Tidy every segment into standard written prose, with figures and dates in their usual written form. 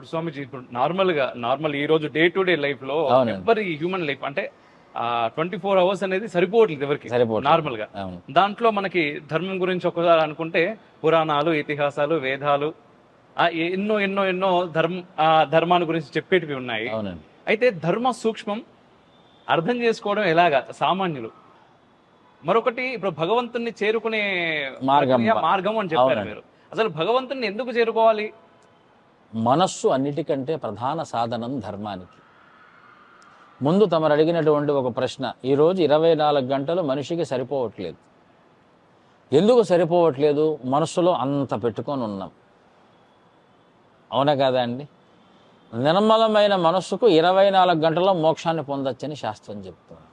ఇప్పుడు స్వామిజీ, ఇప్పుడు నార్మల్ ఈ రోజు డే టు డే లైఫ్ లో ఎవరి హ్యూమన్ లైఫ్ అంటే 24 అవర్స్ అనేది సరిపోవట్లేదు ఎవరికి నార్మల్ గా. దాంట్లో మనకి ధర్మం గురించి ఒకసారి అనుకుంటే పురాణాలు, ఇతిహాసాలు, వేదాలు ఎన్నో ఎన్నో ఎన్నో ధర్మాన్ని గురించి చెప్పేటివి ఉన్నాయి. అయితే ధర్మ సూక్ష్మం అర్థం చేసుకోవడం ఎలాగా సామాన్యులు. మరొకటి ఇప్పుడు భగవంతుని చేరుకునే మార్గం అని చెప్పారు మీరు. అసలు భగవంతుని ఎందుకు చేరుకోవాలి? మనస్సు అన్నిటికంటే ప్రధాన సాధనం ధర్మానికి. ముందు తమరు అడిగినటువంటి ఒక ప్రశ్న, ఈరోజు 24 గంటలు మనిషికి సరిపోవట్లేదు. ఎందుకు సరిపోవట్లేదు? మనస్సులో అంత పెట్టుకొని ఉన్నాం. అవునా కాదా అండి? నిర్మలమైన మనస్సుకు 24 గంటల్లో మోక్షాన్ని పొందొచ్చని శాస్త్రం చెప్తుంది.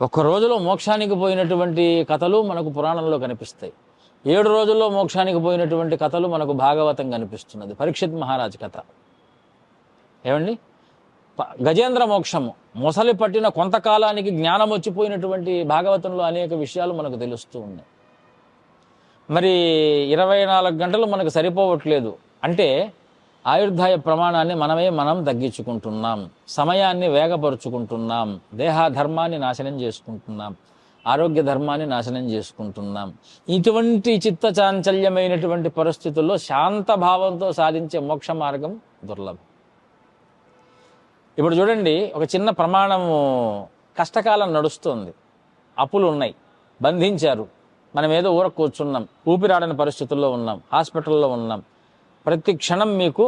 ఒక్క రోజులో మోక్షానికి పోయినటువంటి కథలు మనకు పురాణంలో కనిపిస్తాయి. 7 రోజుల్లో మోక్షానికి పోయినటువంటి కథలు మనకు భాగవతం కనిపిస్తున్నది. పరీక్షిత్ మహారాజ్ కథ ఏమండి, గజేంద్ర మోక్షము, మొసలి పట్టిన కొంతకాలానికి జ్ఞానం వచ్చిపోయినటువంటి భాగవతంలో అనేక విషయాలు మనకు తెలుస్తూ ఉన్నాయి. మరి 24 గంటలు మనకు సరిపోవట్లేదు అంటే ఆయుర్దాయ ప్రమాణాన్ని మనం తగ్గించుకుంటున్నాం, సమయాన్ని వేగపరుచుకుంటున్నాం, దేహధర్మాన్ని నాశనం చేసుకుంటున్నాం, ఆరోగ్య ధర్మాన్ని నాశనం చేసుకుంటున్నాం. ఇటువంటి చిత్త చాంచల్యమైనటువంటి పరిస్థితుల్లో శాంత భావంతో సాధించే మోక్ష మార్గం దుర్లభం. ఇప్పుడు చూడండి, ఒక చిన్న ప్రమాణము, కష్టకాలం నడుస్తుంది, అప్పులు ఉన్నాయి, బంధించారు, మనం ఏదో ఊర కూర్చున్నాం, ఊపిరాడని పరిస్థితుల్లో ఉన్నాం, హాస్పిటల్లో ఉన్నాం. ప్రతి క్షణం మీకు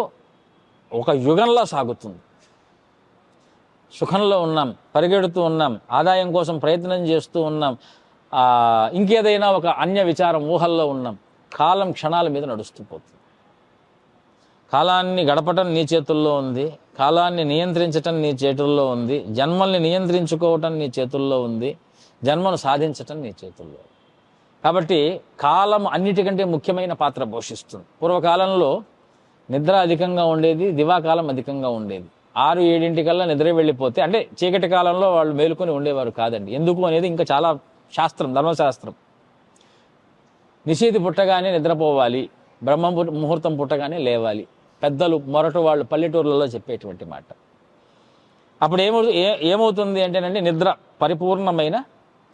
ఒక యుగంలో సాగుతుంది. సుఖంలో ఉన్నాం, పరిగెడుతూ ఉన్నాం, ఆదాయం కోసం ప్రయత్నం చేస్తూ ఉన్నాం, ఇంకేదైనా ఒక అన్య విచారం ఊహల్లో ఉన్నాం. కాలం క్షణాల మీద నడుస్తూ పోతుంది. కాలాన్ని గడపటం నీ చేతుల్లో ఉంది, కాలాన్ని నియంత్రించటం నీ చేతుల్లో ఉంది, జన్మల్ని నియంత్రించుకోవటం నీ చేతుల్లో ఉంది, జన్మను సాధించటం నీ చేతుల్లో. కాబట్టి కాలం అన్నిటికంటే ముఖ్యమైన పాత్ర పోషిస్తుంది. పూర్వకాలంలో నిద్ర అధికంగా ఉండేది, దివాకాలం అధికంగా ఉండేది. 6-7 నిద్ర వెళ్ళిపోతే, అంటే చీకటి కాలంలో వాళ్ళు మేలుకొని ఉండేవారు కాదండి. ఎందుకు అనేది ఇంకా చాలా శాస్త్రం, ధర్మశాస్త్రం. నిశీతి పుట్టగానే నిద్రపోవాలి, బ్రహ్మ ముహూర్తం పుట్టగానే లేవాలి, పెద్దలు మొరటు వాళ్ళు పల్లెటూర్లలో చెప్పేటువంటి మాట. అప్పుడు ఏమవుతుంది అంటేనండి, నిద్ర పరిపూర్ణమైన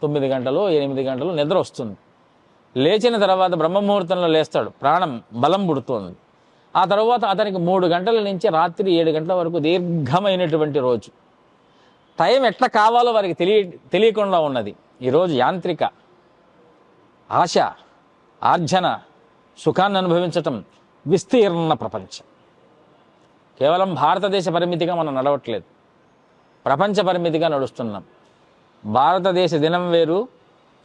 9 గంటలు 8 గంటలు నిద్ర వస్తుంది. లేచిన తర్వాత బ్రహ్మముహూర్తంలో లేస్తాడు, ప్రాణం బలం పుడుతోంది. ఆ తర్వాత అతనికి 3 గంటల నుంచి రాత్రి 7 గంటల వరకు దీర్ఘమైనటువంటి రోజు. టైం ఎట్లా కావాలో వారికి తెలియకుండా ఉన్నది. ఈరోజు యాంత్రిక ఆశ, ఆర్జన, సుఖాన్ని అనుభవించటం, విస్తీర్ణ ప్రపంచం. కేవలం భారతదేశ పరిమితిగా మనం నడవట్లేదు, ప్రపంచ పరిమితిగా నడుస్తున్నాం. భారతదేశ దినం వేరు,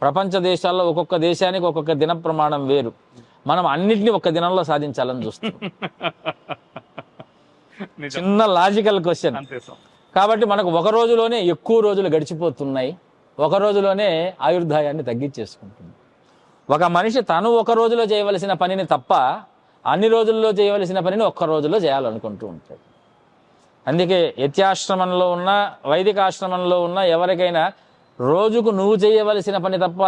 ప్రపంచ దేశాల్లో ఒక్కొక్క దేశానికి ఒక్కొక్క దిన ప్రమాణం వేరు. మనం అన్నిటినీ ఒక్క దినంలో సాధించాలని చూస్తాం. చిన్న లాజికల్ క్వశ్చన్. కాబట్టి మనకు ఒక రోజులోనే ఎక్కువ రోజులు గడిచిపోతున్నాయి, ఒక రోజులోనే ఆయుర్దాయాన్ని తగ్గించేసుకుంటుంది. ఒక మనిషి తను ఒక రోజులో చేయవలసిన పనిని తప్ప అన్ని రోజుల్లో చేయవలసిన పనిని ఒక్క రోజులో చేయాలనుకుంటూ ఉంటాడు. అందుకే యత్యాశ్రమంలో ఉన్న, వైదిక ఆశ్రమంలో ఉన్న ఎవరికైనా రోజుకు నువ్వు చేయవలసిన పని తప్ప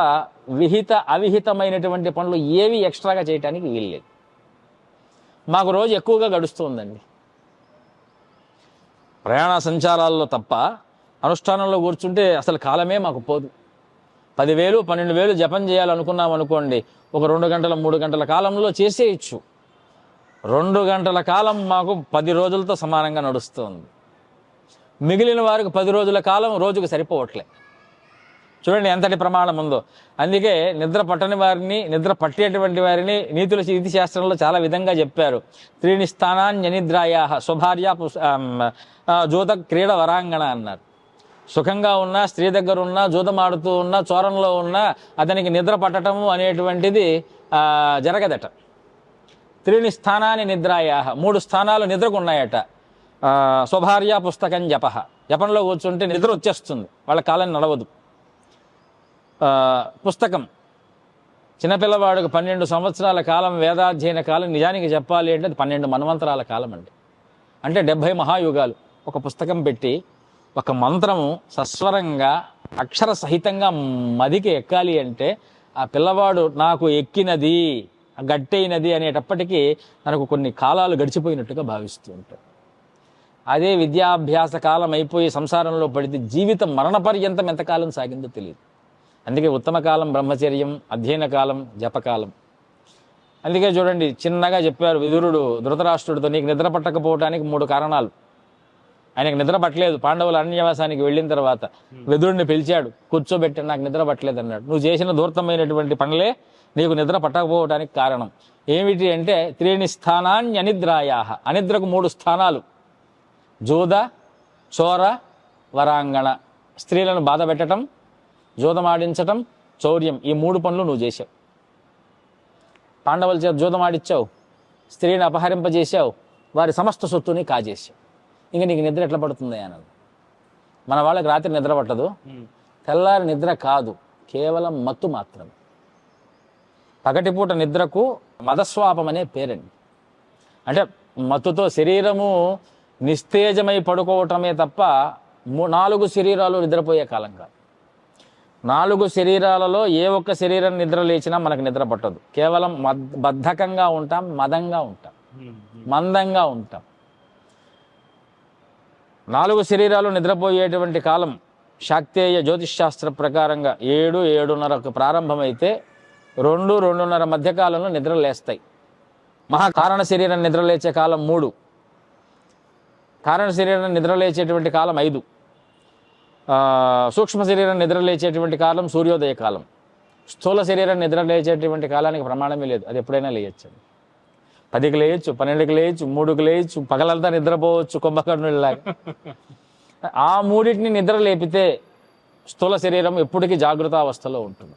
విహిత అవిహితమైనటువంటి పనులు ఏవి ఎక్స్ట్రాగా చేయటానికి వీల్లేదు. మాకు రోజు ఎక్కువగా గడుస్తుందండి. ప్రయాణ సంచారాల్లో తప్ప అనుష్ఠానంలో కూర్చుంటే అసలు కాలమే మాకు పోదు. 10,000 12,000 జపం చేయాలనుకున్నాం అనుకోండి, ఒక 2 గంటల 3 గంటల కాలంలో చేసేయచ్చు. 2 గంటల కాలం మాకు 10 రోజులతో సమానంగా నడుస్తుంది. మిగిలిన వారికి 10 రోజుల కాలం రోజుకు సరిపోవట్లే. చూడండి ఎంతటి ప్రమాణం ఉందో. అందుకే నిద్ర పట్టని వారిని, నిద్ర పట్టేటువంటి వారిని నీతుల నీతి శాస్త్రంలో చాలా విధంగా చెప్పారు. 3 స్థానాన్యనిద్రాయా స్వభార్య జూత క్రీడ వరాంగణ అన్నారు. సుఖంగా ఉన్నా, స్త్రీ దగ్గర ఉన్నా, జూతమాడుతూ ఉన్నా, చోరంలో ఉన్నా అతనికి నిద్ర పట్టటము అనేటువంటిది జరగదట. 3 స్థానాన్ని నిద్రాయా, 3 స్థానాలు నిద్రకు ఉన్నాయట. స్వభార్య పుస్తకం జప, జపంలో కూర్చుంటే నిద్ర వచ్చేస్తుంది, వాళ్ళ కాలం నడవదు. పుస్తకం, చిన్నపిల్లవాడికి 12 సంవత్సరాల కాలం వేదాధ్యయన కాలం, నిజానికి చెప్పాలి అంటే 12 మన్వంతరాల కాలం అండి. అంటే 70 మహాయుగాలు. ఒక పుస్తకం పెట్టి ఒక మంత్రము సస్వరంగా అక్షర సహితంగా మదికి ఎక్కాలి అంటే ఆ పిల్లవాడు నాకు ఎక్కినది గట్టైనది అనేటప్పటికీ మనకు కొన్ని కాలాలు గడిచిపోయినట్టుగా భావిస్తూ ఉంటాం. అదే విద్యాభ్యాస కాలం అయిపోయి సంసారంలో పడితే జీవితం మరణ పర్యంతం ఎంతకాలం సాగిందో తెలియదు. అందుకే ఉత్తమ కాలం బ్రహ్మచర్యం, అధ్యయన కాలం జపకాలం. అందుకే చూడండి, చిన్నగా చెప్పారు విదురుడు ధృతరాష్ట్రుడితో, నీకు నిద్ర పట్టకపోవడానికి 3 కారణాలు. ఆయనకు నిద్ర పట్టలేదు. పాండవుల అరణ్యవాసానికి వెళ్ళిన తర్వాత విదురుడిని పిలిచాడు, కూర్చోబెట్టి నాకు నిద్ర పట్టలేదు అన్నాడు. నువ్వు చేసిన ధూర్తమైనటువంటి పనులే నీకు నిద్ర పట్టకపోవడానికి కారణం. ఏమిటి అంటే 3 స్థానాన్యనిద్రాయాహ, అనిద్రకు 3 స్థానాలు: జూద, చోర, వరాంగణ. స్త్రీలను బాధ పెట్టడం, జూదమాడించటం, చౌర్యం, ఈ 3 పనులు నువ్వు చేశావు. పాండవుల చేత జూదమాడిచ్చావు, స్త్రీని అపహరింపజేశావు, వారి సమస్త సొత్తుని కాజేశావు. ఇంకా నీకు నిద్ర ఎట్లా పడుతుంది అన్నది. మన వాళ్ళకి రాత్రి నిద్ర పట్టదు, తెల్లారి నిద్ర కాదు, కేవలం మత్తు మాత్రమే. పగటిపూట నిద్రకు మదస్వాపం అనే పేరండి. అంటే మత్తుతో శరీరము నిస్తేజమై పడుకోవటమే తప్ప 4 శరీరాలు నిద్రపోయే కాలం కాదు. 4 శరీరాలలో ఏ ఒక్క శరీరం నిద్ర లేచినా మనకు నిద్ర పట్టదు. కేవలం బద్ధకంగా ఉంటాం, మదంగా ఉంటాం, మందంగా ఉంటాం. 4 శరీరాలు నిద్రపోయేటువంటి కాలం శాక్తేయ జ్యోతిష్శాస్త్ర ప్రకారంగా 7-7:30కు ప్రారంభమైతే 2-2:30 మధ్యకాలంలో నిద్ర లేస్తాయి. మహాకారణ శరీరం నిద్రలేచే కాలం 3, కారణ శరీరం నిద్రలేచేటువంటి కాలం 5, సూక్ష్మ శరీరం నిద్రలేచేటువంటి కాలం సూర్యోదయ కాలం. స్థూల శరీరం నిద్రలేచేటువంటి కాలానికి ప్రమాణమే లేదు, అది ఎప్పుడైనా లేయచ్చు. 10కి లేయచ్చు, 12కి లేయచ్చు, 3కి లేయచ్చు, పగలంతా నిద్రపోవచ్చు కుంభకర్ణుడిలాగా. ఆ 3టిని నిద్ర లేపితే స్థూల శరీరం ఎప్పటికీ జాగృతావస్థలో ఉంటుంది.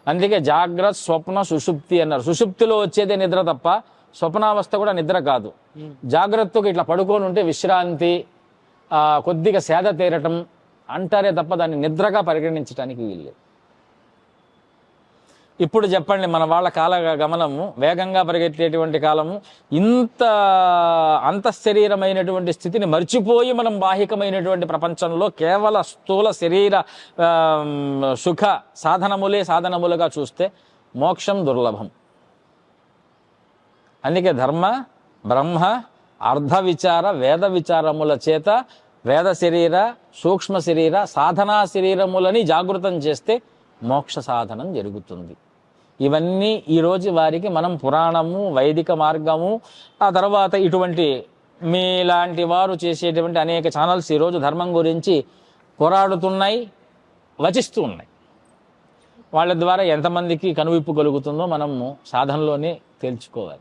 అందుకే జాగ్రత్త, స్వప్న, సుషుప్తి అన్నారు. సుషుప్తిలో వచ్చేదే నిద్ర తప్ప స్వప్నావస్థ కూడా నిద్ర కాదు. జాగ్రత్తగా ఇట్లా పడుకొని ఉంటే విశ్రాంతి, కొద్దిగా సేద తీరటం అంటారే తప్ప దాన్ని నిద్రగా పరిగణించడానికి వీల్లేదు. ఇప్పుడు చెప్పండి, మన వాళ్ళ కాల గమనము వేగంగా పరిగెత్తేటువంటి కాలము, ఇంత అంతఃశరీరమైనటువంటి స్థితిని మర్చిపోయి మనం బాహికమైనటువంటి ప్రపంచంలో కేవల స్థూల శరీర సుఖ సాధనములే సాధనములుగా చూస్తే మోక్షం దుర్లభం. అందుకే ధర్మ, బ్రహ్మ, అర్ధ విచార, వేద విచారముల చేత వేద శరీర, సూక్ష్మ శరీర, సాధనా శరీరములని జాగృతం చేస్తే మోక్ష సాధనం జరుగుతుంది. ఇవన్నీ ఈరోజు వారికి మనం పురాణము, వైదిక మార్గము, ఆ తర్వాత ఇటువంటి మీలాంటి వారు చేసేటువంటి అనేక ఛానల్స్ ఈరోజు ధర్మం గురించి పోరాడుతున్నాయి, వచిస్తూ ఉన్నాయి. వాళ్ళ ద్వారా ఎంతమందికి కనువిప్పు కలుగుతుందో మనము సాధనలోనే తేల్చుకోవాలి.